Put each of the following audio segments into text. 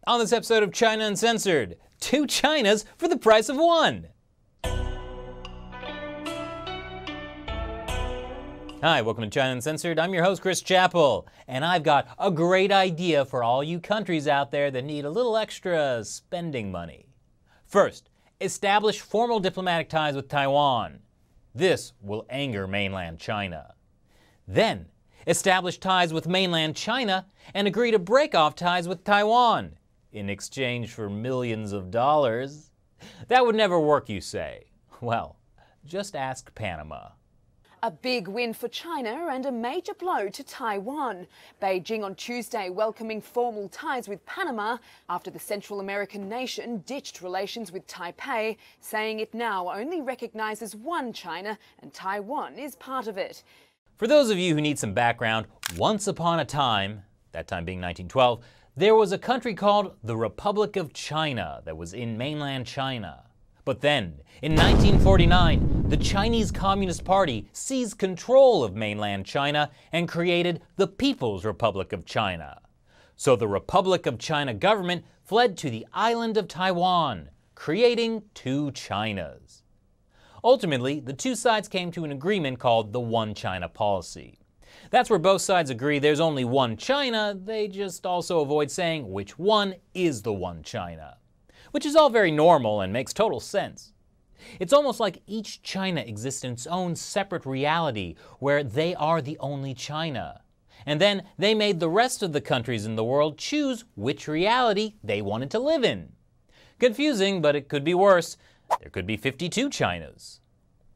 On this episode of China Uncensored, 2 Chinas for the price of 1. Hi, welcome to China Uncensored. I'm your host, Chris Chappell, and I've got a great idea for all you countries out there that need a little extra spending money. First, establish formal diplomatic ties with Taiwan. This will anger mainland China. Then, establish ties with mainland China and agree to break off ties with Taiwan in exchange for millions of dollars. That would never work, you say. Well, just ask Panama. A big win for China and a major blow to Taiwan. Beijing on Tuesday welcoming formal ties with Panama after the Central American nation ditched relations with Taipei, saying it now only recognizes one China and Taiwan is part of it. For those of you who need some background, once upon a time, that time being 1912, there was a country called the Republic of China that was in mainland China. But then, in 1949, the Chinese Communist Party seized control of mainland China and created the People's Republic of China. So the Republic of China government fled to the island of Taiwan, creating 2 Chinas. Ultimately, the 2 sides came to an agreement called the One China policy. That's where both sides agree there's only one China, they just also avoid saying which one is the one China. Which is all very normal and makes total sense. It's almost like each China exists in its own separate reality where they are the only China. And then they made the rest of the countries in the world choose which reality they wanted to live in. Confusing, but it could be worse. There could be 52 Chinas.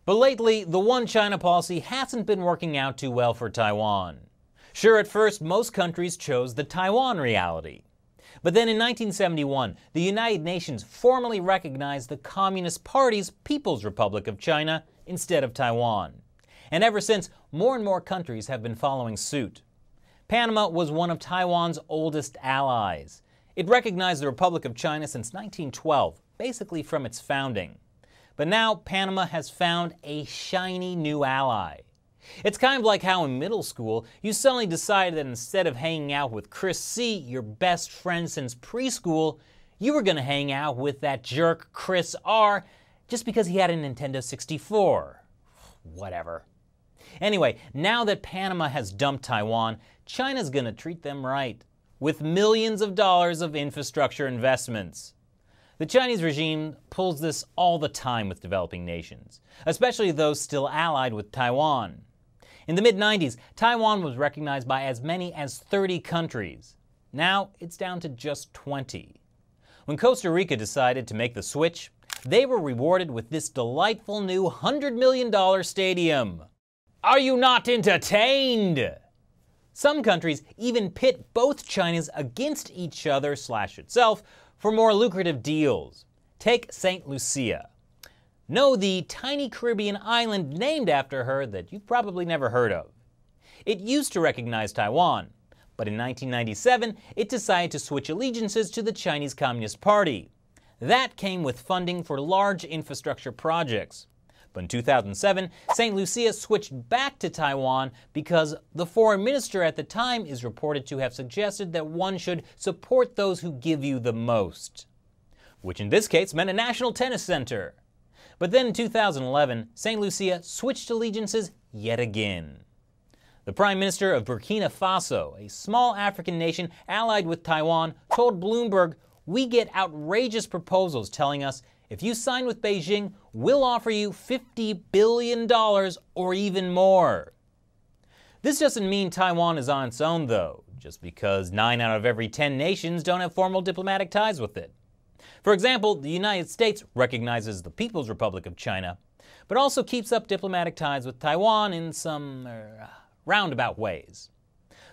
But lately, the One China policy hasn't been working out too well for Taiwan. Sure, at first, most countries chose the Taiwan reality. But then in 1971, the United Nations formally recognized the Communist Party's People's Republic of China instead of Taiwan. And ever since, more and more countries have been following suit. Panama was one of Taiwan's oldest allies. It recognized the Republic of China since 1912, basically from its founding. But now Panama has found a shiny new ally. It's kind of like how in middle school you suddenly decided that instead of hanging out with Chris C., your best friend since preschool, you were going to hang out with that jerk Chris R. just because he had a Nintendo 64. Whatever. Anyway, now that Panama has dumped Taiwan, China's going to treat them right, with millions of dollars of infrastructure investments. The Chinese regime pulls this all the time with developing nations, especially those still allied with Taiwan. In the mid-90s, Taiwan was recognized by as many as 30 countries. Now it's down to just 20. When Costa Rica decided to make the switch, they were rewarded with this delightful new $100 million stadium. Are you not entertained? Some countries even pit both Chinas against each other / itself for more lucrative deals. Take St. Lucia. No, the tiny Caribbean island named after her that you've probably never heard of. It used to recognize Taiwan, but in 1997 it decided to switch allegiances to the Chinese Communist Party. That came with funding for large infrastructure projects. But in 2007, St. Lucia switched back to Taiwan because the foreign minister at the time is reported to have suggested that one should support those who give you the most. Which in this case meant a national tennis center. But then in 2011, St. Lucia switched allegiances yet again. The Prime Minister of Burkina Faso, a small African nation allied with Taiwan, told Bloomberg, "We get outrageous proposals telling us, if you sign with Beijing, we'll offer you $50 billion or even more." This doesn't mean Taiwan is on its own, though, just because 9 out of every 10 nations don't have formal diplomatic ties with it. For example, the United States recognizes the People's Republic of China, but also keeps up diplomatic ties with Taiwan in some roundabout ways.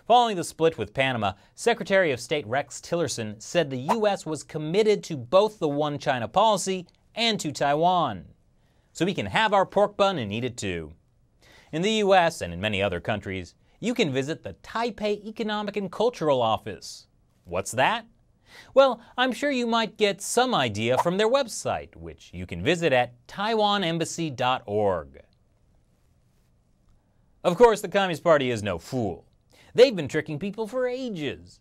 Following the split with Panama, Secretary of State Rex Tillerson said the U.S. was committed to both the One China policy and to Taiwan. So we can have our pork bun and eat it too. In the U.S. and in many other countries, you can visit the Taipei Economic and Cultural Office. What's that? Well, I'm sure you might get some idea from their website, which you can visit at taiwanembassy.org. Of course, the Communist Party is no fool. They've been tricking people for ages.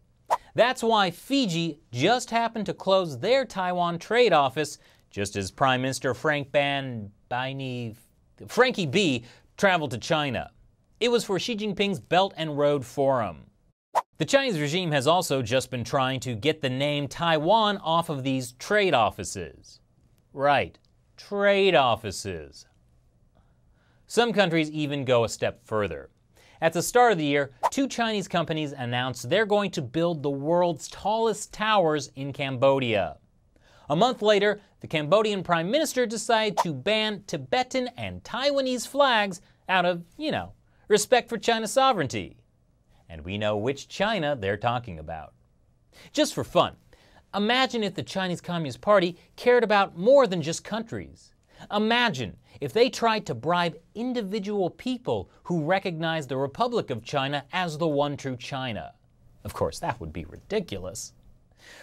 That's why Fiji just happened to close their Taiwan trade office just as Prime Minister Frankie B traveled to China. It was for Xi Jinping's Belt and Road Forum. The Chinese regime has also just been trying to get the name Taiwan off of these trade offices. Right, trade offices. Some countries even go a step further. At the start of the year, 2 Chinese companies announced they're going to build the world's tallest towers in Cambodia. A month later, the Cambodian Prime Minister decided to ban Tibetan and Taiwanese flags out of, respect for China's sovereignty. And we know which China they're talking about. Just for fun, imagine if the Chinese Communist Party cared about more than just countries. Imagine if they tried to bribe individual people who recognize the Republic of China as the one true China. Of course, that would be ridiculous.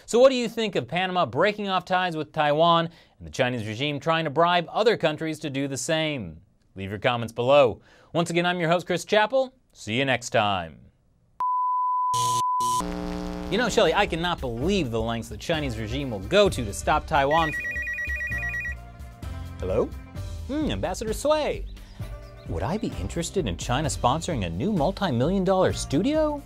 So what do you think of Panama breaking off ties with Taiwan and the Chinese regime trying to bribe other countries to do the same? Leave your comments below. Once again, I'm your host, Chris Chappell. See you next time. You know, Shelley, I cannot believe the lengths the Chinese regime will go to stop Taiwan. Hello? Ambassador Sui. Would I be interested in China sponsoring a new multi-million-dollar studio?